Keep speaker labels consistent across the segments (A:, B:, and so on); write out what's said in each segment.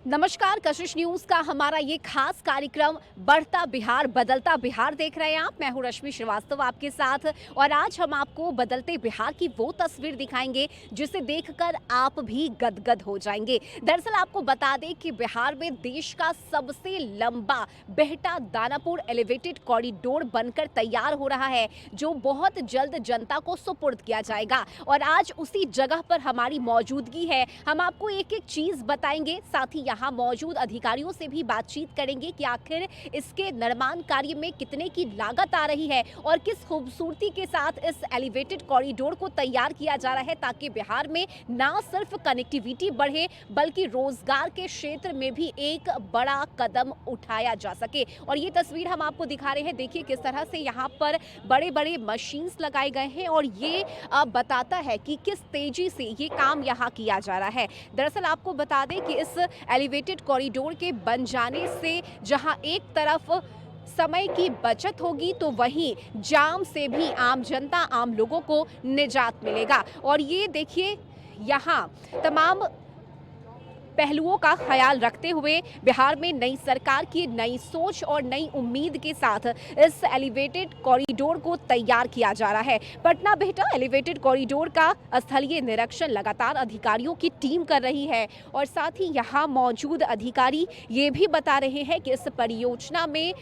A: नमस्कार, कशिश न्यूज का हमारा ये खास कार्यक्रम बढ़ता बिहार बदलता बिहार देख रहे हैं आप। मैं हूं रश्मि श्रीवास्तव आपके साथ और आज हम आपको बदलते बिहार की वो तस्वीर दिखाएंगे जिसे देखकर आप भी गदगद हो जाएंगे। दरअसल आपको बता दें कि बिहार में देश का सबसे लंबा बिहटा दानापुर एलिवेटेड कॉरिडोर बनकर तैयार हो रहा है, जो बहुत जल्द जनता को सुपुर्द किया जाएगा। और आज उसी जगह पर हमारी मौजूदगी है। हम आपको एक एक चीज बताएंगे, साथ ही यहाँ मौजूद अधिकारियों से भी बातचीत करेंगे कि आखिर इसके निर्माण कार्य में कितने की लागत आ रही है और किस खूबसूरती के साथ इस एलिवेटेड कॉरिडोर को तैयार किया जा रहा है, ताकि बिहार में ना सिर्फ कनेक्टिविटी बढ़े बल्कि रोजगार के क्षेत्र में भी एक बड़ा कदम उठाया जा सके। और ये तस्वीर हम आपको दिखा रहे हैं, देखिए किस तरह से यहाँ पर बड़े बड़े मशीन्स लगाए गए हैं और ये बताता है कि किस तेजी से ये काम यहाँ किया जा रहा है। दरअसल आपको बता दें कि इस एलिवेटेड कॉरिडोर के बन जाने से जहां एक तरफ समय की बचत होगी तो वहीं जाम से भी आम जनता आम लोगों को निजात मिलेगा। और ये देखिए यहाँ तमाम पहलुओं का ख्याल रखते हुए बिहार में नई सरकार की नई सोच और नई उम्मीद के साथ इस एलिवेटेड कॉरिडोर को तैयार किया जा रहा है। पटना बिहटा एलिवेटेड कॉरिडोर का स्थलीय निरीक्षण लगातार अधिकारियों की टीम कर रही है और साथ ही यहाँ मौजूद अधिकारी ये भी बता रहे हैं कि इस परियोजना में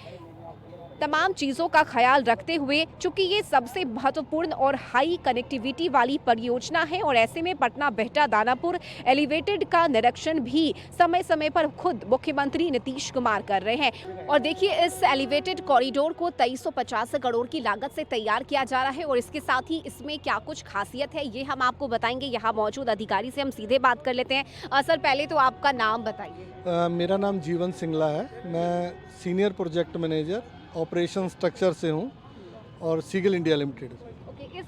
A: तमाम चीज़ों का ख्याल रखते हुए, चूंकि ये सबसे महत्वपूर्ण और हाई कनेक्टिविटी वाली परियोजना है और ऐसे में पटना बिहटा दानापुर एलिवेटेड का निरीक्षण भी समय समय पर खुद मुख्यमंत्री नीतीश कुमार कर रहे हैं। और देखिए इस एलिवेटेड कॉरिडोर को 2350 करोड़ की लागत से तैयार किया जा रहा है और इसके साथ ही इसमें क्या कुछ खासियत है ये हम आपको बताएंगे। यहाँ मौजूद अधिकारी से हम सीधे बात कर लेते हैं। सर, पहले तो आपका नाम बताइए।
B: मेरा नाम जीवन सिंगला है। मैं senior project manager operation structure से हूं और सीगल इंडिया लिमिटेड।
A: इस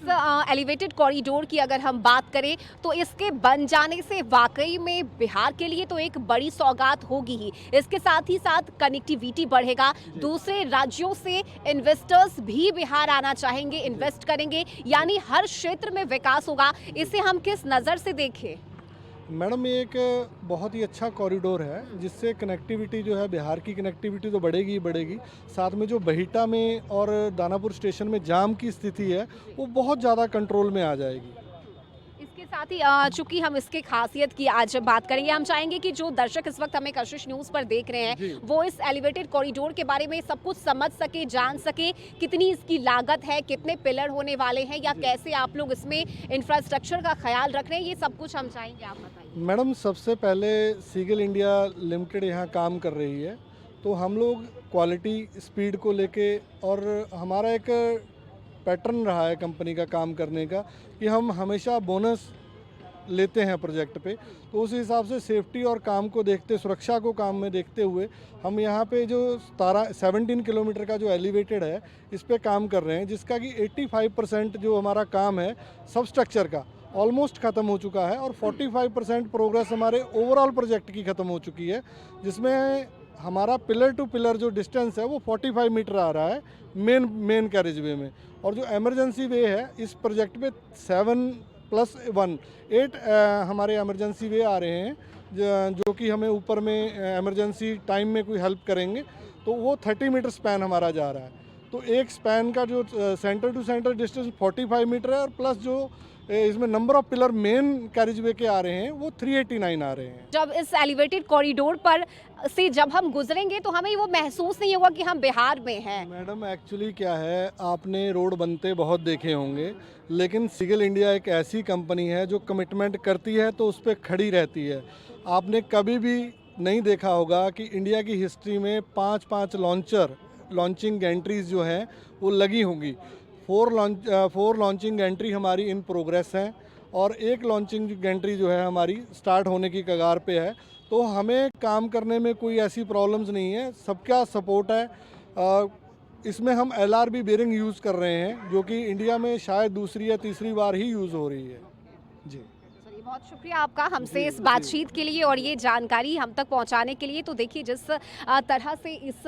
A: एलिवेटेड कॉरिडोर की अगर हम बात करें तो इसके बन जाने से वाकई में बिहार के लिए तो एक बड़ी सौगात होगी ही। इसके साथ ही साथ कनेक्टिविटी बढ़ेगा, दूसरे राज्यों से इन्वेस्टर्स भी बिहार आना चाहेंगे, इन्वेस्ट करेंगे, यानी हर क्षेत्र में विकास होगा। इसे हम किस नज़र से देखें?
B: मैडम, ये एक बहुत ही अच्छा कॉरिडोर है जिससे कनेक्टिविटी जो है, बिहार की कनेक्टिविटी तो बढ़ेगी ही बढ़ेगी, साथ में जो बहिटा में और दानापुर स्टेशन में जाम की स्थिति है वो बहुत ज़्यादा कंट्रोल में आ जाएगी।
A: इसके साथ ही चूंकि हम इसके खासियत की आज बात करेंगे, हम चाहेंगे कि जो दर्शक इस वक्त हमें कशिश न्यूज पर देख रहे हैं वो इस एलिवेटेड कॉरिडोर के बारे में सब कुछ समझ सके, जान सके, कितनी इसकी लागत है, कितने पिलर होने वाले हैं या कैसे आप लोग इसमें इंफ्रास्ट्रक्चर का ख्याल रख रहे हैं, ये सब कुछ हम चाहेंगे आप बताइए।
B: मैडम, सबसे पहले सीगल इंडिया लिमिटेड यहाँ काम कर रही है, तो हम लोग क्वालिटी स्पीड को लेके, और हमारा एक पैटर्न रहा है कंपनी का काम करने का कि हम हमेशा बोनस लेते हैं प्रोजेक्ट पे, तो उस हिसाब से सेफ्टी और काम को देखते, सुरक्षा को काम में देखते हुए हम यहाँ पे जो 17 किलोमीटर का जो एलिवेटेड है इस पे काम कर रहे हैं, जिसका कि 85% जो हमारा काम है सब स्ट्रक्चर का ऑलमोस्ट ख़त्म हो चुका है और 45% प्रोग्रेस हमारे ओवरऑल प्रोजेक्ट की ख़त्म हो चुकी है, जिसमें हमारा पिलर टू पिलर जो डिस्टेंस है वो 45 मीटर आ रहा है मेन कैरेज वे में। और जो एमरजेंसी वे है इस प्रोजेक्ट पे 7+1 8 हमारे एमरजेंसी वे आ रहे हैं, जो कि हमें ऊपर में इमरजेंसी टाइम में कोई हेल्प करेंगे, तो वो 30 मीटर स्पैन हमारा जा रहा है। तो एक स्पैन का जो centre to centre distance 45 metre है और प्लस जो इसमें number of pillar main carriageway के आ रहे हैं वो 389 आ रहे हैं।
A: जब इस एलिवेटेड कॉरिडोर पर से जब हम गुजरेंगे तो हमें वो महसूस नहीं होगा कि हम बिहार में हैं।
B: मैडम, एक्चुअली क्या है, आपने रोड बनते बहुत देखे होंगे, लेकिन सीगल इंडिया एक ऐसी कंपनी है जो कमिटमेंट करती है तो उस पर खड़ी रहती है। आपने कभी भी नहीं देखा होगा कि इंडिया की हिस्ट्री में 5 लॉन्चिंग गैंट्रीज जो हैं वो लगी होंगी। 4 लॉन्चिंग गैंट्री हमारी इन प्रोग्रेस हैं और एक लॉन्चिंग गैंट्री जो है हमारी स्टार्ट होने की कगार पे है। तो हमें काम करने में कोई ऐसी प्रॉब्लम्स नहीं है, सबका सपोर्ट है। इसमें हम LRB बेरिंग यूज़ कर रहे हैं, जो कि इंडिया में शायद दूसरी या तीसरी बार ही यूज़ हो रही है। जी
A: सर, चलिए, बहुत शुक्रिया आपका हमसे इस बातचीत के लिए और ये जानकारी हम तक पहुंचाने के लिए। तो देखिए, जिस तरह से इस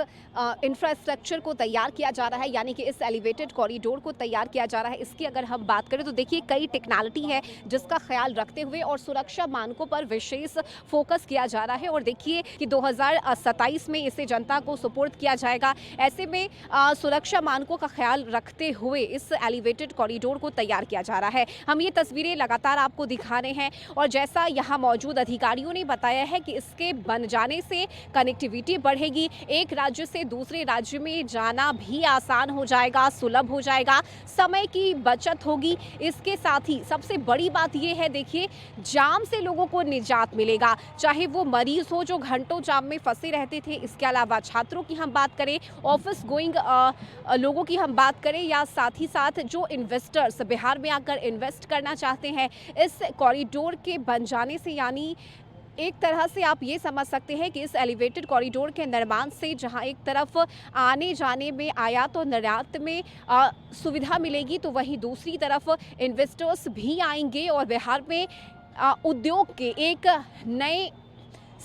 A: इंफ्रास्ट्रक्चर को तैयार किया जा रहा है, यानी कि इस एलिवेटेड कॉरिडोर को तैयार किया जा रहा है, इसकी अगर हम बात करें तो देखिए कई टेक्नोलॉजी है जिसका ख्याल रखते हुए और सुरक्षा मानकों पर विशेष फोकस किया जा रहा है। और देखिए कि 2027 में इसे जनता को सुपुर्द किया जाएगा। ऐसे में सुरक्षा मानकों का ख्याल रखते हुए इस एलिवेटेड कॉरिडोर को तैयार किया जा रहा है। हम ये तस्वीरें लगातार आपको दिखा रहे हैं और जैसा यहाँ मौजूद अधिकारियों ने बताया है कि इसके बन जाने से कनेक्टिविटी बढ़ेगी, एक राज्य से दूसरे राज्य में जाना भी आसान हो जाएगा, सुलभ हो जाएगा, समय की बचत होगी। इसके साथ ही सबसे बड़ी बात यह है, देखिए, जाम से लोगों को निजात मिलेगा, चाहे वो मरीज हो जो घंटों जाम में फंसे रहते थे। इसके अलावा छात्रों की हम बात करें, ऑफिस गोइंग लोगों की हम बात करें, या साथ ही साथ जो इन्वेस्टर्स बिहार में आकर इन्वेस्ट करना चाहते हैं, इस कॉरिडोर के बन जाने से, यानी एक तरह से आप ये समझ सकते हैं कि इस एलिवेटेड कॉरिडोर के निर्माण से जहां एक तरफ आने जाने में, आयात और निर्यात में सुविधा मिलेगी, तो वहीं दूसरी तरफ इन्वेस्टर्स भी आएंगे और बिहार में उद्योग के एक नए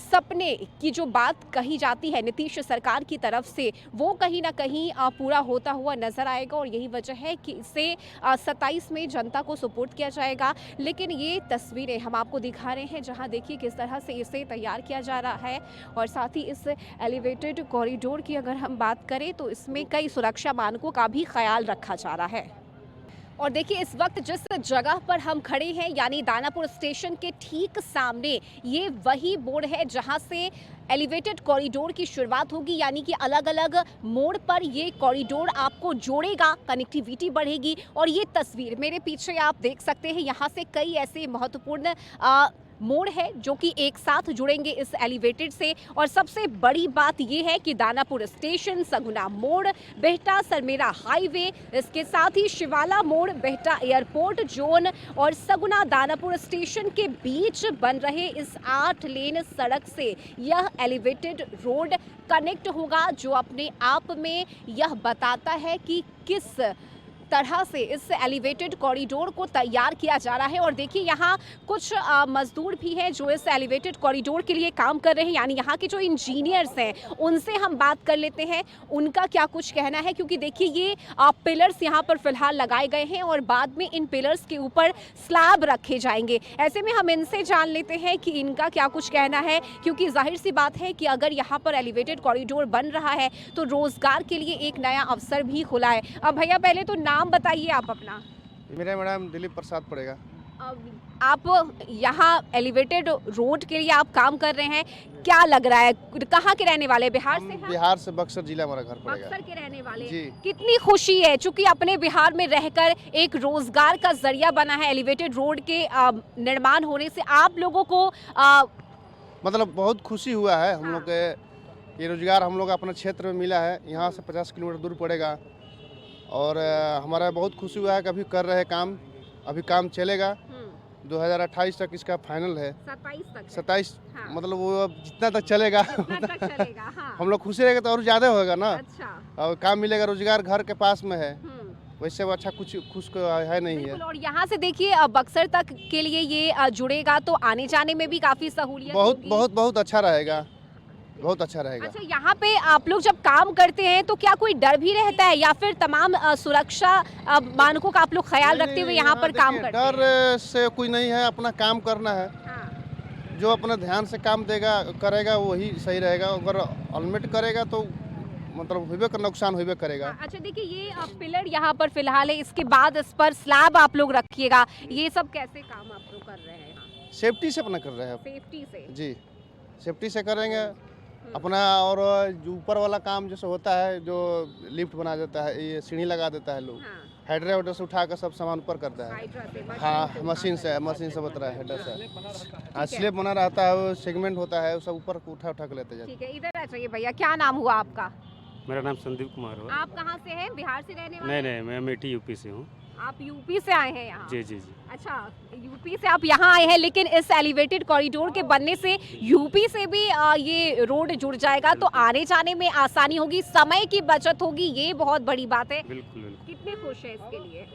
A: सपने की जो बात कही जाती है नीतीश सरकार की तरफ से, वो कहीं ना कहीं पूरा होता हुआ नजर आएगा। और यही वजह है कि इसे 27 में जनता को सुपुर्द किया जाएगा। लेकिन ये तस्वीरें हम आपको दिखा रहे हैं जहां देखिए किस तरह से इसे तैयार किया जा रहा है। और साथ ही इस एलिवेटेड कॉरिडोर की अगर हम बात करें तो इसमें कई सुरक्षा मानकों का भी ख्याल रखा जा रहा है। और देखिए, इस वक्त जिस जगह पर हम खड़े हैं, यानी दानापुर स्टेशन के ठीक सामने, ये वही बोर्ड है जहां से एलिवेटेड कॉरिडोर की शुरुआत होगी। यानी कि अलग अलग मोड़ पर ये कॉरिडोर आपको जोड़ेगा, कनेक्टिविटी बढ़ेगी। और ये तस्वीर मेरे पीछे आप देख सकते हैं, यहाँ से कई ऐसे महत्वपूर्ण मोड़ है जो कि एक साथ जुड़ेंगे इस एलिवेटेड से। और सबसे बड़ी बात यह है कि दानापुर स्टेशन, सगुना मोड़, बिहटा सरमेरा हाईवे, इसके साथ ही शिवाला मोड़, बिहटा एयरपोर्ट जोन और सगुना दानापुर स्टेशन के बीच बन रहे इस 8 लेन सड़क से यह एलिवेटेड रोड कनेक्ट होगा, जो अपने आप में यह बताता है कि किस तरह से इस एलिवेटेड कॉरिडोर को तैयार किया जा रहा है। और देखिए, यहाँ कुछ मजदूर भी हैं जो इस एलिवेटेड कॉरिडोर के लिए काम कर रहे हैं, यानी यहाँ के जो इंजीनियर्स हैं उनसे हम बात कर लेते हैं, उनका क्या कुछ कहना है। क्योंकि देखिए, ये पिलर्स यहाँ पर फिलहाल लगाए गए हैं और बाद में इन पिलर्स के ऊपर स्लैब रखे जाएंगे। ऐसे में हम इनसे जान लेते हैं कि इनका क्या कुछ कहना है। क्योंकि जाहिर सी बात है कि अगर यहाँ पर एलिवेटेड कॉरिडोर बन रहा है तो रोजगार के लिए एक नया अवसर भी खुला है। अब भैया, पहले तो नाम बताइए आप अपना।
C: मेरा मैडम दिलीप प्रसाद पड़ेगा।
A: आप यहाँ एलिवेटेड रोड के लिए आप काम कर रहे हैं, क्या लग रहा है? कहाँ के रहने वाले? बिहार से हैं?
C: बिहार से बक्सर जिला हमारा घर पड़ेगा।
A: बक्सर के रहने वाले
C: जी।
A: कितनी खुशी है, चूंकि अपने बिहार में रहकर एक रोजगार का जरिया बना है एलिवेटेड रोड के निर्माण होने से। आप लोगों को
C: मतलब बहुत खुशी हुआ है हम लोग के, ये रोजगार हम लोग अपने क्षेत्र में मिला है। यहाँ से 50 किलोमीटर दूर पड़ेगा और हमारा बहुत खुशी हुआ है कि अभी कर रहे काम, अभी काम चलेगा। 2028 तक इसका फाइनल है, 27
A: हाँ।
C: मतलब वो अब जितना तक चलेगा
A: हाँ।
C: हम लोग खुशी रहेगा तो और ज़्यादा होगा ना।
A: अच्छा।
C: और काम मिलेगा, रोजगार घर के पास में है, वैसे वो अच्छा कुछ खुश है नहीं है।
A: और यहाँ से देखिए बक्सर तक के लिए ये जुड़ेगा तो आने जाने में भी काफी सहूलियत
C: बहुत
A: होगी।
C: बहुत बहुत अच्छा रहेगा, बहुत अच्छा रहेगा।
A: अच्छा, यहाँ पे आप लोग जब काम करते हैं तो क्या कोई डर भी रहता है, या फिर तमाम सुरक्षा मानकों का आप लोग ख्याल रखते हुए यहाँ पर काम करते हैं?
C: डर से कोई नहीं है, अपना काम करना है।
A: हाँ।
C: जो अपना ध्यान से काम देगा करेगा वही सही रहेगा। अगर अलमेट करेगा तो मतलब हुए का नुकसान हुए करेगा।
A: अच्छा, देखिए, ये पिलर यहाँ पर फिलहाल है, इसके बाद इस पर स्लैब आप लोग रखिएगा। ये सब कैसे काम आप लोग कर रहे हैं?
C: सेफ्टी से अपना कर रहे हैं।
A: सेफ्टी से? जी,
C: सेफ्टी से करेंगे अपना। और जो ऊपर वाला काम जैसे होता है, जो लिफ्ट बना देता है, ये सीढ़ी लगा देता है लोग, हेडर वेडर से उठा कर सब सामान ऊपर करता है। हाँ, मशीन से बता रहा है, हेडर से स्लेब बना रहता है, वो सेगमेंट होता है, सब ऊपर उठा के लेते जाते हैं।
A: ठीक है, इधर आ जाइए भैया। क्या नाम हुआ आपका?
D: मेरा नाम संदीप कुमार हुआ।
A: आप कहाँ से हैं? बिहार से रहने वाले?
D: नहीं, मैं अमेठी यूपी से हूँ।
A: आप यूपी से आए हैं यहाँ?
D: जी जी जी।
A: अच्छा, यूपी से आप यहाँ आए हैं, लेकिन इस एलिवेटेड कॉरिडोर के बनने से यूपी से भी ये रोड जुड़ जाएगा तो आने जाने में आसानी होगी, समय की बचत होगी, ये बहुत बड़ी बात है।
D: बिल्कुल बिल्कुल।
A: कितने खुश हैं इसके लिए?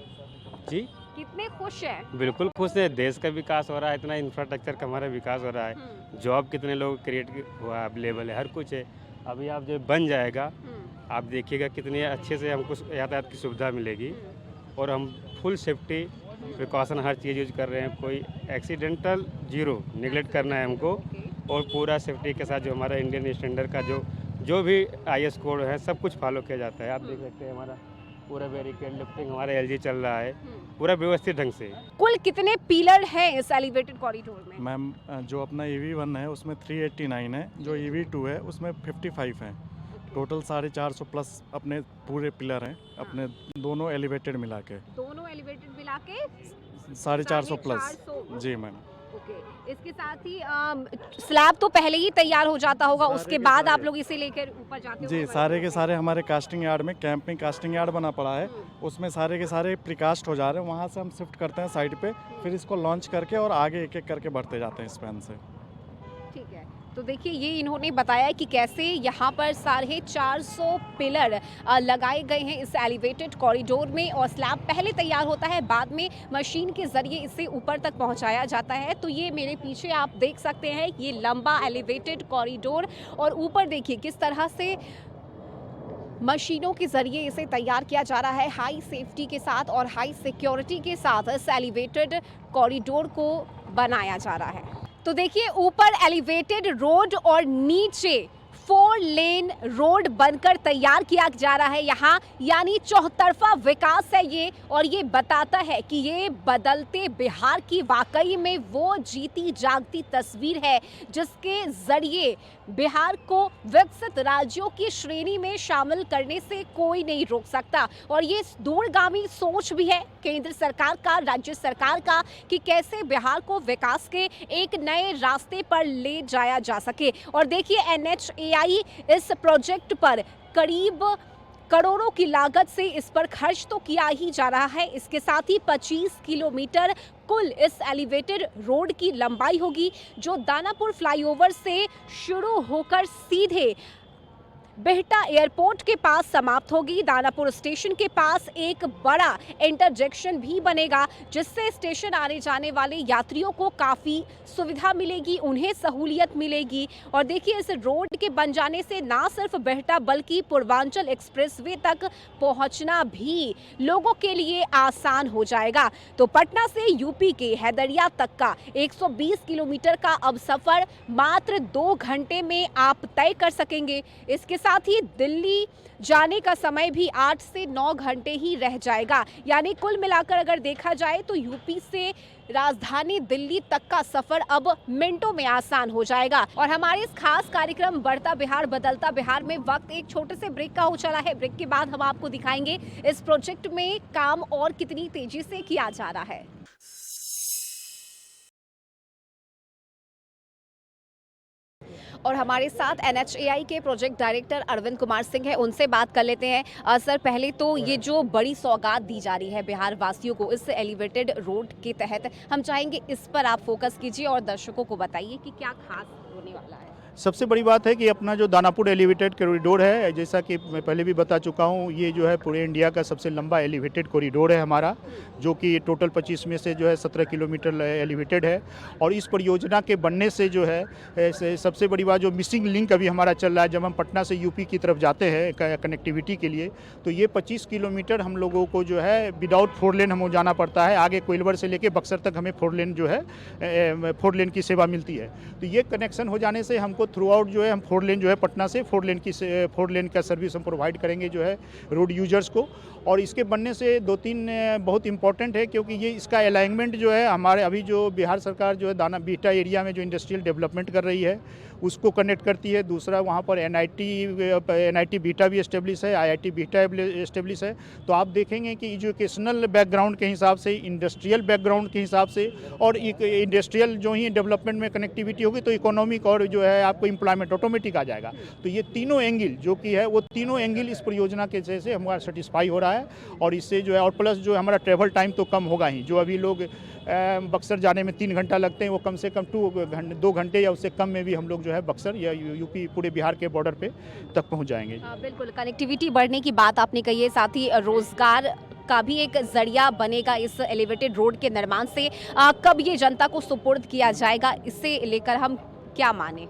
D: जी
A: कितने खुश हैं?
D: बिल्कुल खुश है, देश का विकास हो रहा है, इतना इंफ्रास्ट्रक्चर का हमारा विकास हो रहा है, जॉब कितने लोग क्रिएट हुआ है, अवेलेबल है, हर कुछ है। अभी आप जो बन जाएगा, आप देखिएगा कितनी अच्छे से हमको यातायात की सुविधा मिलेगी और हम फुल सेफ्टी प्रिकॉशन हर चीज़ यूज कर रहे हैं, कोई एक्सीडेंटल जीरो निगलेक्ट करना है हमको और पूरा सेफ्टी के साथ जो हमारा इंडियन स्टैंडर्ड का जो भी IS कोड है सब कुछ फॉलो किया जाता है। आप देख सकते हैं हमारा पूरा बैरिकेड लिफ्टिंग हमारा LG चल रहा है, पूरा व्यवस्थित ढंग से।
A: कुल कितने पिलर हैं इस एलिवेटेड कॉरिडोर में?
E: मैम जो अपना EV1 है उसमें 389 है, जो EV2 है उसमें 55 है। टोटल 450 प्लस अपने पूरे पिलर हैं, अपने दोनों एलिवेटेड मिला के
A: दोनों एलिवेटेड मिला के
E: 450 प्लस।
A: 450।
E: जी मैम।
A: ओके, इसके साथ ही स्लैब तो पहले ही तैयार हो जाता होगा,
E: सारे
A: उसके
E: के
A: बाद आप
E: सारे।
A: लोग इसे लेकर ऊपर जाते हो?
E: जी सारे के सारे हमारे कास्टिंग यार्ड में, कैंप में कास्टिंग यार्ड बना पड़ा है, उसमें सारे के सारे प्रिकास्ट हो जा रहे हैं, वहाँ से हम शिफ्ट करते हैं साइड पे, फिर इसको लॉन्च करके और आगे एक एक करके बढ़ते जाते हैं स्पैन से।
A: ठीक है, तो देखिए ये इन्होंने बताया कि कैसे यहाँ पर 450 पिलर लगाए गए हैं इस एलिवेटेड कॉरिडोर में और स्लैब पहले तैयार होता है, बाद में मशीन के ज़रिए इसे ऊपर तक पहुँचाया जाता है। तो ये मेरे पीछे आप देख सकते हैं ये लंबा एलिवेटेड कॉरिडोर और ऊपर देखिए किस तरह से मशीनों के ज़रिए इसे तैयार किया जा रहा है हाई सेफ्टी के साथ और हाई सिक्योरिटी के साथ इस एलिवेटेड कॉरिडोर को बनाया जा रहा है। तो देखिए ऊपर एलिवेटेड रोड और नीचे 4 लेन रोड बनकर तैयार किया जा रहा है यहाँ, यानी चौतरफा विकास है ये और ये बताता है कि ये बदलते बिहार की वाकई में वो जीती जागती तस्वीर है जिसके ज़रिए बिहार को विकसित राज्यों की श्रेणी में शामिल करने से कोई नहीं रोक सकता। और ये दूरगामी सोच भी है केंद्र सरकार का, राज्य सरकार का, कि कैसे बिहार को विकास के एक नए रास्ते पर ले जाया जा सके। और देखिए NHAI इस प्रोजेक्ट पर करीब करोड़ों की लागत से इस पर खर्च तो किया ही जा रहा है। इसके साथ ही 25 किलोमीटर कुल इस एलिवेटेड रोड की लंबाई होगी जो दानापुर फ्लाईओवर से शुरू होकर सीधे बिहटा एयरपोर्ट के पास समाप्त होगी। दानापुर स्टेशन के पास एक बड़ा इंटरजेक्शन भी बनेगा जिससे स्टेशन आने जाने वाले यात्रियों को काफ़ी सुविधा मिलेगी, उन्हें सहूलियत मिलेगी। और देखिए इस रोड के बन जाने से ना सिर्फ बिहटा बल्कि पूर्वांचल एक्सप्रेसवे तक पहुंचना भी लोगों के लिए आसान हो जाएगा। तो पटना से यूपी के हैदरिया तक का 120 किलोमीटर का अब सफ़र मात्र 2 घंटे में आप तय कर सकेंगे। इसके साथ ही दिल्ली जाने का समय भी 8 से 9 घंटे ही रह जाएगा, यानी कुल मिलाकर अगर देखा जाए तो यूपी से राजधानी दिल्ली तक का सफर अब मिनटों में आसान हो जाएगा। और हमारे इस खास कार्यक्रम बढ़ता बिहार बदलता बिहार में वक्त एक छोटे से ब्रेक का हो चला है। ब्रेक के बाद हम आपको दिखाएंगे इस प्रोजेक्ट में काम और कितनी तेजी से किया जा रहा है। और हमारे साथ NHAI के प्रोजेक्ट डायरेक्टर अरविंद कुमार सिंह है, उनसे बात कर लेते हैं। सर पहले तो ये जो बड़ी सौगात दी जा रही है बिहार वासियों को इस एलिवेटेड रोड के तहत, हम चाहेंगे इस पर आप फोकस कीजिए और दर्शकों को बताइए कि क्या खास होने वाला है।
F: सबसे बड़ी बात है कि अपना जो दानापुर एलिवेटेड कॉरिडोर है, जैसा कि मैं पहले भी बता चुका हूँ, ये जो है पूरे इंडिया का सबसे लंबा एलिवेटेड कॉरिडोर है हमारा, जो कि टोटल 25 में से जो है 17 किलोमीटर एलिवेटेड है। और इस परियोजना के बनने से जो है सबसे बड़ी बात जो मिसिंग लिंक अभी हमारा चल रहा है, जब हम पटना से यूपी की तरफ जाते हैं कनेक्टिविटी के लिए, तो ये 25 किलोमीटर हम लोगों को जो है विदाउट 4 लेन हमें जाना पड़ता है। आगे कोइलवर से लेके बक्सर तक हमें 4 लेन जो है 4 लेन की सेवा मिलती है। तो ये कनेक्शन हो जाने से हमको थ्रू आउट जो है हम 4 लेन जो है पटना से 4 लेन का सर्विस हम प्रोवाइड करेंगे जो है रोड यूजर्स को। और इसके बनने से 2-3 बहुत इंपॉर्टेंट है, क्योंकि ये इसका अलाइनमेंट जो है हमारे अभी जो बिहार सरकार जो है दाना बिहटा एरिया में जो इंडस्ट्रियल डेवलपमेंट कर रही है उसको कनेक्ट करती है। दूसरा वहाँ पर NIT बिहटा भी एस्टेब्लिश है, IIT बिहटा एस्टेब्लिश है। तो आप देखेंगे कि एजुकेशनल बैकग्राउंड के हिसाब से, इंडस्ट्रियल बैकग्राउंड के हिसाब से और इंडस्ट्रियल जो ही डेवलपमेंट में कनेक्टिविटी होगी तो इकोनॉमिक और जो है आपको एम्प्लॉयमेंट ऑटोमेटिक आ जाएगा। तो ये तीनों एंगल जो कि है वो तीनों एंगल इस परियोजना के से हमारा सेटिस्फाई हो रहा है। और इससे जो है और प्लस जो हमारा ट्रैवल टाइम तो कम होगा ही। जो अभी लोग बक्सर जाने में 3 घंटा लगते हैं, वो कम से कम 2 घंटे या उससे कम में भी हम लोग जो है बक्सर या यूपी पूरे बिहार के बॉर्डर पे तक पहुंच जाएंगे।
A: बिल्कुल, कनेक्टिविटी बढ़ने की बात आपने कही है, साथ ही रोजगार का भी एक जरिया बनेगा इस एलिवेटेड रोड के निर्माण से। कब ये जनता को सुपुर्द किया जाएगा, इससे लेकर हम क्या माने?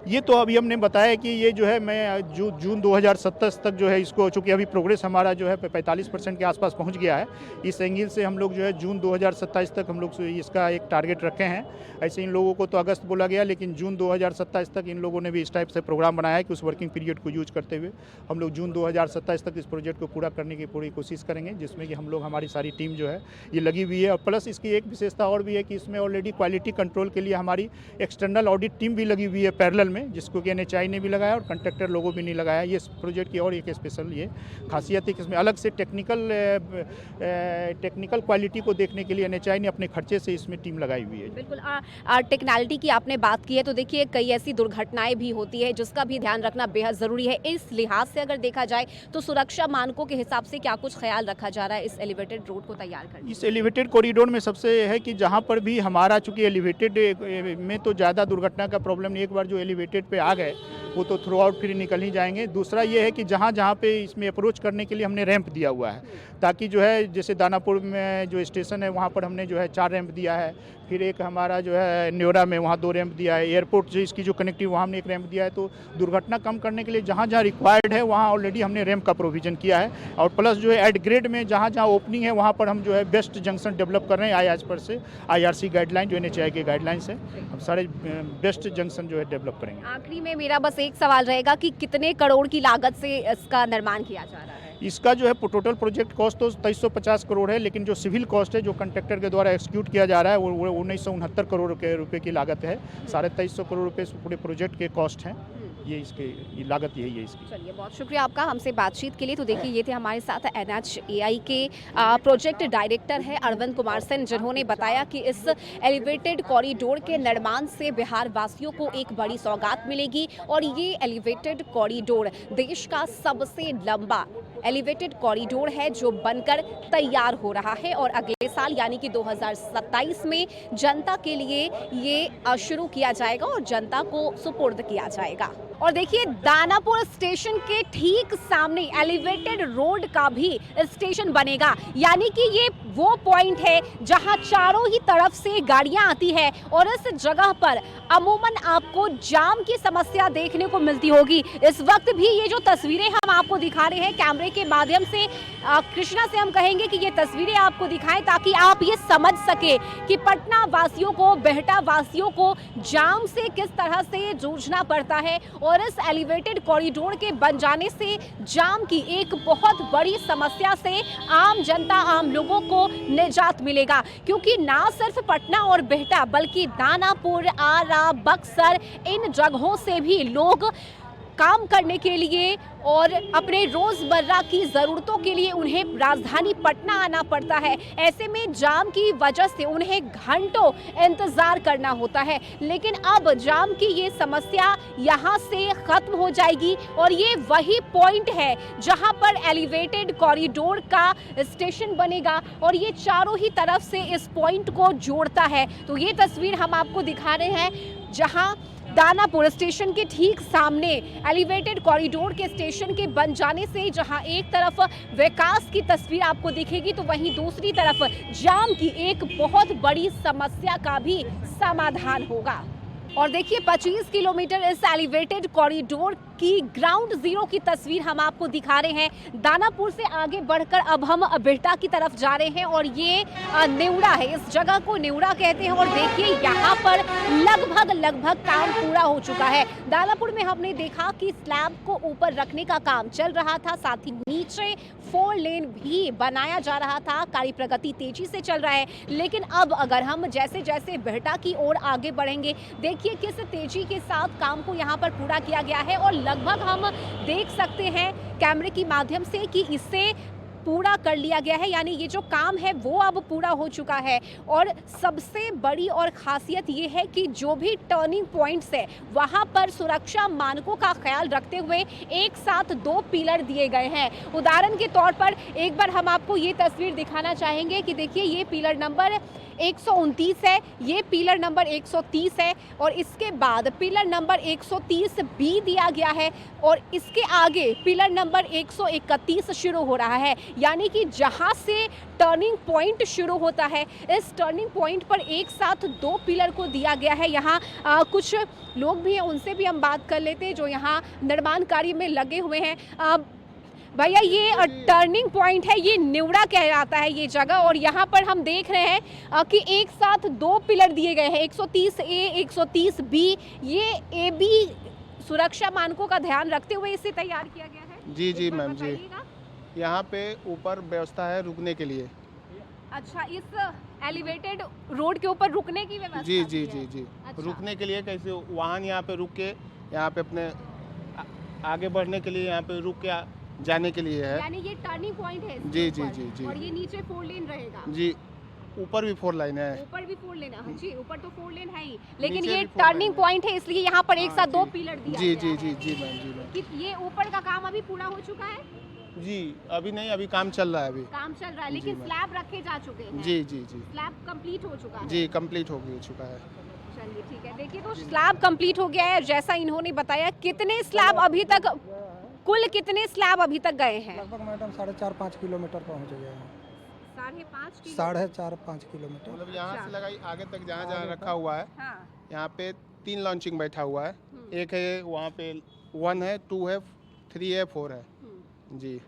F: ये तो अभी हमने बताया कि ये जो है मैं जून 2027 तक जो है इसको, चूँकि अभी प्रोग्रेस हमारा जो है 45% के आसपास पहुंच गया है, इस एंगल से हम लोग जो है जून 2027 तक हम लोग इसका एक टारगेट रखे हैं। ऐसे इन लोगों को तो अगस्त बोला गया, लेकिन जून 2027 तक इन लोगों ने भी इस टाइप से प्रोग्राम बनाया है कि उस वर्किंग पीरियड को यूज करते हुए हम लोग जून 2027 तक इस प्रोजेक्ट को पूरा करने की पूरी कोशिश करेंगे, जिसमें कि हम लोग, हमारी सारी टीम जो है ये लगी हुई है। और प्लस इसकी एक विशेषता और भी है कि इसमें ऑलरेडी क्वालिटी कंट्रोल के लिए हमारी एक्सटर्नल ऑडिट टीम भी लगी हुई है पैरेलल में, जिसको कि NHAI ने भी लगाया और कंट्रैक्टर लोगों भी नहीं लगाया। ये प्रोजेक्ट की और एक स्पेशल ये खासियत है कि इसमें अलग से टेक्निकल क्वालिटी को देखने के लिए NHAI ने अपने खर्चे से इसमें टीम लगाई हुई है।
A: बिल्कुल, टेक्नोलॉजी की आपने बात की है, तो देखिए कई ऐसी दुर्घटनाएं भी होती है जिसका भी ध्यान रखना बेहद ज़रूरी है। इस लिहाज से अगर देखा जाए तो सुरक्षा मानकों के हिसाब से क्या कुछ ख्याल रखा जा रहा है इस एलिवेटेड रोड को तैयार करने?
F: इस एलिवेटेड कॉरिडोर में सबसे है कि जहाँ पर भी हमारा, चूँकि एलिवेटेड में तो ज़्यादा दुर्घटना का प्रॉब्लम नहीं, एक बार जो एलिवेटेड पे आ गए वो तो थ्रू आउट फिर निकल ही जाएंगे। दूसरा ये है कि जहाँ जहाँ पे इसमें अप्रोच करने के लिए हमने रैंप दिया हुआ है, ताकि जो है जैसे दानापुर में जो स्टेशन है वहाँ पर हमने जो है 4 रैंप दिया है, फिर एक हमारा जो है न्योरा में वहाँ 2 रैंप दिया है, एयरपोर्ट जो इसकी जो कनेक्टिव वहाँ हमने एक रैंप दिया है। तो दुर्घटना कम करने के लिए जहाँ जहाँ रिक्वायर्ड है वहाँ ऑलरेडी हमने रैंप का प्रोविज़न किया है। और प्लस जो है एट ग्रेड में जहाँ जहाँ ओपनिंग है वहाँ पर हम जो है बेस्ट जंक्शन डेवलप कर रहे हैं। आज पर से IRC गाइडलाइन जो NHAI के गाइडलाइंस है, हम सारे बेस्ट जंक्शन जो है डेवलप करेंगे।
A: आखिरी में मेरा बस एक सवाल रहेगा कि कितने करोड़ की लागत से इसका निर्माण किया जा रहा है?
F: इसका जो है टोटल प्रोजेक्ट कॉस्ट तो 2350 करोड़ है, लेकिन जो सिविल कॉस्ट है जो कंट्रैक्टर के द्वारा एक्सिक्यूट किया जा रहा है वो 1969 करोड़ के रुपए की लागत है। 2350 करोड़ रुपए पूरे प्रोजेक्ट के कॉस्ट हैं। ये लागत यही है इसकी।
A: चलिए, बहुत शुक्रिया आपका हमसे बातचीत के लिए। तो देखिए ये थे हमारे साथ NHAI के प्रोजेक्ट डायरेक्टर है अरविंद कुमार सेन, जिन्होंने बताया कि इस एलिवेटेड कॉरिडोर के निर्माण से बिहार वासियों को एक बड़ी सौगात मिलेगी और ये एलिवेटेड कॉरिडोर देश का सबसे लंबा एलिवेटेड कॉरिडोर है जो बनकर तैयार हो रहा है और अगले साल यानी कि 2027 में जनता के लिए ये शुरू किया जाएगा और जनता को सुपुर्द किया जाएगा। और देखिए दानापुर स्टेशन के ठीक सामने एलिवेटेड रोड का भी स्टेशन बनेगा, यानी कि ये वो पॉइंट है जहां चारों ही तरफ से गाड़ियां आती है और इस जगह पर अमूमन आपको जाम की समस्या देखने को मिलती होगी। इस वक्त भी ये जो तस्वीरें हम आपको दिखा रहे हैं कैमरे के माध्यम से, कृष्णा से हम कहेंगे कि ये तस्वीरें आपको दिखाएं ताकि आप ये समझ सके कि पटना वासियों को, बेहटा वासियों को जाम से किस तरह से जूझना पड़ता है। और इस एलिवेटेड कॉरिडोर के बन जाने से जाम की एक बहुत बड़ी समस्या से आम जनता, आम लोगों को निजात मिलेगा, क्योंकि ना सिर्फ पटना और बेहटा बल्कि दानापुर, आरा, बक्सर इन जगहों से भी लोग काम करने के लिए और अपने रोजमर्रा की ज़रूरतों के लिए उन्हें राजधानी पटना आना पड़ता है। ऐसे में जाम की वजह से उन्हें घंटों इंतज़ार करना होता है, लेकिन अब जाम की ये समस्या यहाँ से ख़त्म हो जाएगी और ये वही पॉइंट है जहाँ पर एलिवेटेड कॉरिडोर का स्टेशन बनेगा और ये चारों ही तरफ से इस पॉइंट को जोड़ता है। तो ये तस्वीर हम आपको दिखा रहे हैं जहाँ दानापुर स्टेशन के ठीक सामने एलिवेटेड कॉरिडोर के स्टेशन के बन जाने से जहां एक तरफ विकास की तस्वीर आपको दिखेगी तो वहीं दूसरी तरफ जाम की एक बहुत बड़ी समस्या का भी समाधान होगा। और देखिए 25 किलोमीटर इस एलिवेटेड कॉरिडोर की ग्राउंड जीरो की तस्वीर हम आपको दिखा रहे हैं। दानापुर से आगे बढ़कर अब हम बेहटा की तरफ जा रहे हैं और ये नेवड़ा है, इस जगह को नेवड़ा कहते हैं। और देखिए यहाँ पर लगभग काम पूरा हो चुका है। दानापुर में हमने देखा कि स्लैब को ऊपर रखने का काम चल रहा था, साथ ही नीचे 4 लेन भी बनाया जा रहा था। कार्य प्रगति तेजी से चल रहा है, लेकिन अब अगर हम जैसे जैसे बेहटा की ओर आगे बढ़ेंगे, देखिए किस तेजी के साथ काम को यहाँ पर पूरा किया गया है और लगभग हम देख सकते हैं कैमरे की माध्यम से कि इससे पूरा कर लिया गया है, यानी ये जो काम है वो अब पूरा हो चुका है। और सबसे बड़ी और खासियत ये है कि जो भी टर्निंग पॉइंट्स है वहाँ पर सुरक्षा मानकों का ख्याल रखते हुए एक साथ 2 पिलर दिए गए हैं। उदाहरण के तौर पर एक बार हम आपको ये तस्वीर दिखाना चाहेंगे कि देखिए ये पिलर नंबर 129 है, ये पिलर नंबर 130 है और इसके बाद पिलर नंबर 130 भी दिया गया है और इसके आगे पिलर नंबर 131 शुरू हो रहा है। यानी कि जहां से टर्निंग पॉइंट शुरू होता है, इस टर्निंग पॉइंट पर एक साथ 2 पिलर को दिया गया है। यहाँ कुछ लोग भी हैं, उनसे भी हम बात कर लेते हैं जो यहाँ निर्माण कार्य में लगे हुए हैं। भैया, ये टर्निंग पॉइंट है, ये निवड़ा कहलाता है ये जगह, और यहाँ पर हम देख रहे हैं कि एक साथ 2 पिलर दिए गए हैं, 130A 130B। ये AB सुरक्षा मानकों का ध्यान रखते हुए इसे तैयार किया गया है।
C: जी जी
A: एक बार
C: मैम जी,
A: बताइएगा।
C: यहाँ पे ऊपर व्यवस्था है रुकने के लिए।
A: अच्छा, इस एलिवेटेड रोड के ऊपर रुकने की व्यवस्था
C: जी
A: भी
C: जी
A: है।
C: जी जी,
A: अच्छा।
C: रुकने के लिए कैसे वाहन यहाँ पे रुक के यहाँ पे अपने आगे बढ़ने के लिए यहाँ पे रुक के जाने के लिए है।
A: यानी ये टर्निंग पॉइंट है इसके
C: जी जी
A: ऊपर,
C: जी जी
A: और ये नीचे 4 लेन रहेगा।
C: जी, ऊपर भी 4 लाइन है।
A: ऊपर भी 4 लेन है जी, ऊपर तो 4 लेन है ही, लेकिन
C: नीचे
A: ये
C: भी 4
A: टर्निंग
C: लेन है।
A: पॉइंट है, इसलिए यहाँ पर एक
C: हाँ,
A: साथ 2
C: जी।
A: पिलर दिया
C: जी
A: गया
C: जी
A: है।
C: जी जी मैम, जी मैम।
A: कि ये ऊपर का काम अभी पूरा हो चुका है?
C: जी अभी नहीं, अभी काम चल रहा है अभी।
A: काम चल रहा है,
C: जी,
A: लेकिन
C: मैम।
A: स्लैब रखे जा चुके हैं।
C: जी जी जी
A: स्लैब कंप्लीट हो चुका है।
C: जी, कंप्लीट हो चुका है।
A: चलिए ठीक है, देखिए तो स्लैब कंप्लीट हो गया है जैसा इन्होंने बताया। कितने स्लैब अभी तक, कुल कितने स्लैब अभी तक गए हैं?
G: लगभग मैडम 4.5-5 किलोमीटर पहुंच गया है।
A: 4.5
G: 4.5 किलोमीटर।
C: मतलब यहाँ
A: अच्छा।
C: से लगाई आगे तक जहाँ जहाँ रखा हुआ है,
A: हाँ।
C: यहाँ पे 3 लॉन्चिंग बैठा हुआ है।
A: हम्म।
C: एक है वहाँ पे 1 है, 2 है, 3 है, 4 है।
A: हम्म।
C: जी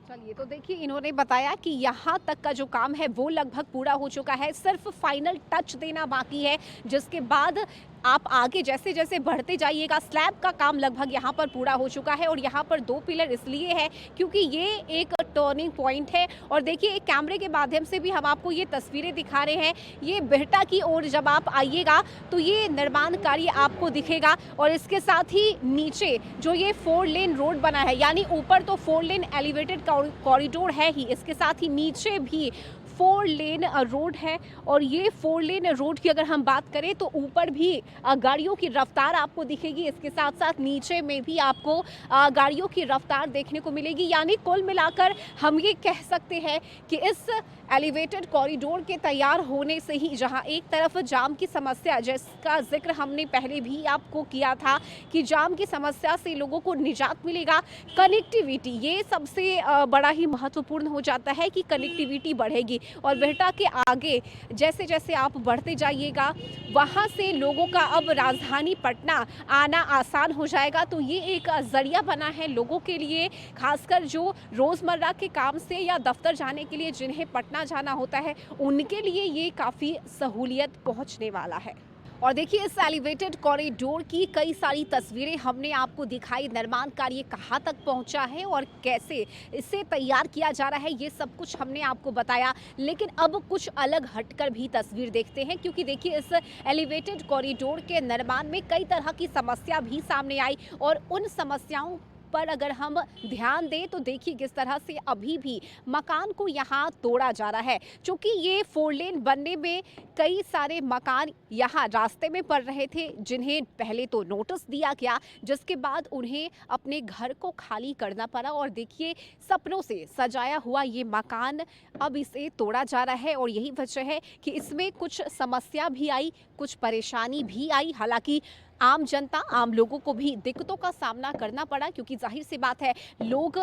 A: चलिए, तो देखिए इन्होंने बताया कि यहाँ तक का जो काम है वो लगभग पूरा हो चुका है, सिर्फ फाइनल टच देना बाकी है, जिसके बाद आप आगे जैसे जैसे बढ़ते जाइएगा। स्लैब का काम लगभग यहाँ पर पूरा हो चुका है, और यहाँ पर 2 पिलर इसलिए है क्योंकि ये एक टर्निंग पॉइंट है। और देखिए, एक कैमरे के माध्यम से भी हम आपको ये तस्वीरें दिखा रहे हैं। ये बिहटा की ओर जब आप आइएगा तो ये निर्माण कार्य आपको दिखेगा, और इसके साथ ही नीचे जो ये 4 लेन रोड बना है, यानी ऊपर तो 4 लेन एलिवेटेड कॉरिडोर है ही, इसके साथ ही नीचे भी 4 लेन रोड है। और ये 4 लेन रोड की अगर हम बात करें तो ऊपर भी गाड़ियों की रफ्तार आपको दिखेगी, इसके साथ साथ नीचे में भी आपको गाड़ियों की रफ्तार देखने को मिलेगी। यानी कुल मिलाकर हम ये कह सकते हैं कि इस एलिवेटेड कॉरिडोर के तैयार होने से ही, जहां एक तरफ जाम की समस्या, जिसका जिक्र हमने पहले भी आपको किया था कि जाम की समस्या से लोगों को निजात मिलेगा, कनेक्टिविटी ये सबसे बड़ा ही महत्वपूर्ण हो जाता है कि कनेक्टिविटी बढ़ेगी। और बिहटा के आगे जैसे जैसे आप बढ़ते जाइएगा, वहाँ से लोगों का अब राजधानी पटना आना आसान हो जाएगा। तो ये एक जरिया बना है लोगों के लिए, खासकर जो रोज़मर्रा के काम से या दफ्तर जाने के लिए जिन्हें पटना जाना होता है, उनके लिए ये काफ़ी सहूलियत पहुंचने वाला है। और देखिए, इस एलिवेटेड कॉरिडोर की कई सारी तस्वीरें हमने आपको दिखाई, निर्माण कार्य कहाँ तक पहुंचा है और कैसे इसे तैयार किया जा रहा है, ये सब कुछ हमने आपको बताया। लेकिन अब कुछ अलग हटकर भी तस्वीर देखते हैं, क्योंकि देखिए इस एलिवेटेड कॉरिडोर के निर्माण में कई तरह की समस्या भी सामने आई, और उन समस्याओं पर अगर हम ध्यान दें तो देखिए किस तरह से अभी भी मकान को यहाँ तोड़ा जा रहा है। क्योंकि ये 4 लेन बनने में कई सारे मकान यहाँ रास्ते में पड़ रहे थे, जिन्हें पहले तो नोटिस दिया गया, जिसके बाद उन्हें अपने घर को खाली करना पड़ा। और देखिए, सपनों से सजाया हुआ ये मकान अब इसे तोड़ा जा रहा है, और यही वजह है कि इसमें कुछ समस्या भी आई, कुछ परेशानी भी आई। हालांकि आम जनता, आम लोगों को भी दिक्कतों का सामना करना पड़ा, क्योंकि जाहिर सी बात है, लोग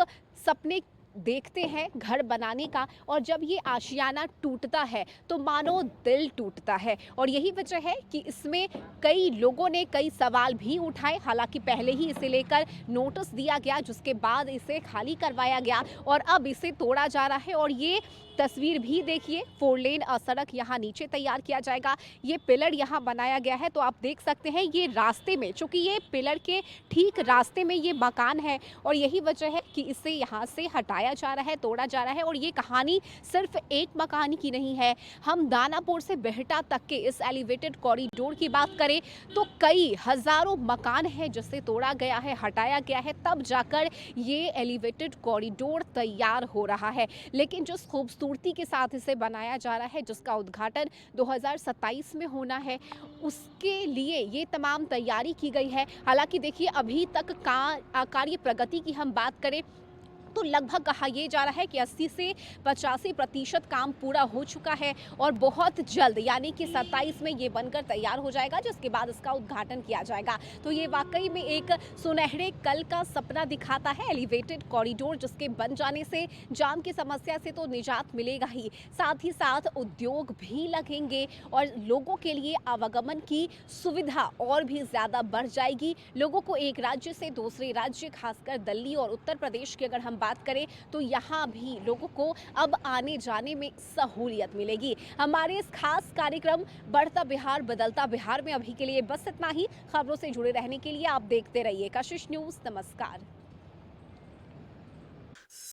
A: सपने देखते हैं घर बनाने का, और जब ये आशियाना टूटता है तो मानो दिल टूटता है। और यही वजह है कि इसमें कई लोगों ने कई सवाल भी उठाए। हालांकि पहले ही इसे लेकर नोटिस दिया गया, जिसके बाद इसे खाली करवाया गया, और अब इसे तोड़ा जा रहा है। और ये तस्वीर भी देखिए, 4 लेन सड़क यहाँ नीचे तैयार किया जाएगा, ये पिलर यहाँ बनाया गया है। तो आप देख सकते हैं ये रास्ते में, चूँकि ये पिलर के ठीक रास्ते में ये मकान है, और यही वजह है कि इसे यहाँ से हटाया जा रहा है, तोड़ा जा रहा है। और ये कहानी सिर्फ एक मकान की नहीं है। हम दानापुर से बिहटा तक के इस एलिवेटेड कॉरिडोर की बात करें तो कई हज़ारों मकान है जिसे तोड़ा गया है, हटाया गया है, तब जाकर ये एलिवेटेड कॉरिडोर तैयार हो रहा है। लेकिन जिस खूबसूरती के साथ इसे बनाया जा रहा है, जिसका उद्घाटन 2027 में होना है, उसके लिए ये तमाम तैयारी की गई है। हालांकि देखिए, अभी तक कार्य प्रगति की हम बात करें तो लगभग कहा यह जा रहा है कि 80 से 85% काम पूरा हो चुका है और बहुत जल्द यानी कि 27 में ये बनकर तैयार हो जाएगा, जिसके बाद इसका उद्घाटन किया जाएगा। तो ये वाकई में एक सुनहरे कल का सपना दिखाता है, एलिवेटेड कॉरिडोर, जिसके बन जाने से जाम की समस्या से तो निजात मिलेगा ही, साथ ही साथ उद्योग भी लगेंगे और लोगों के लिए आवागमन की सुविधा और भी ज़्यादा बढ़ जाएगी। लोगों को एक राज्य से दूसरे राज्य, खासकर दिल्ली और उत्तर प्रदेश की अगर हम बात करें तो यहाँ भी लोगों को अब आने जाने में सहूलियत मिलेगी। हमारे इस खास कार्यक्रम बढ़ता बिहार बदलता बिहार में अभी के लिए बस इतना ही। खबरों से जुड़े रहने के लिए आप देखते रहिए कशिश न्यूज़। नमस्कार।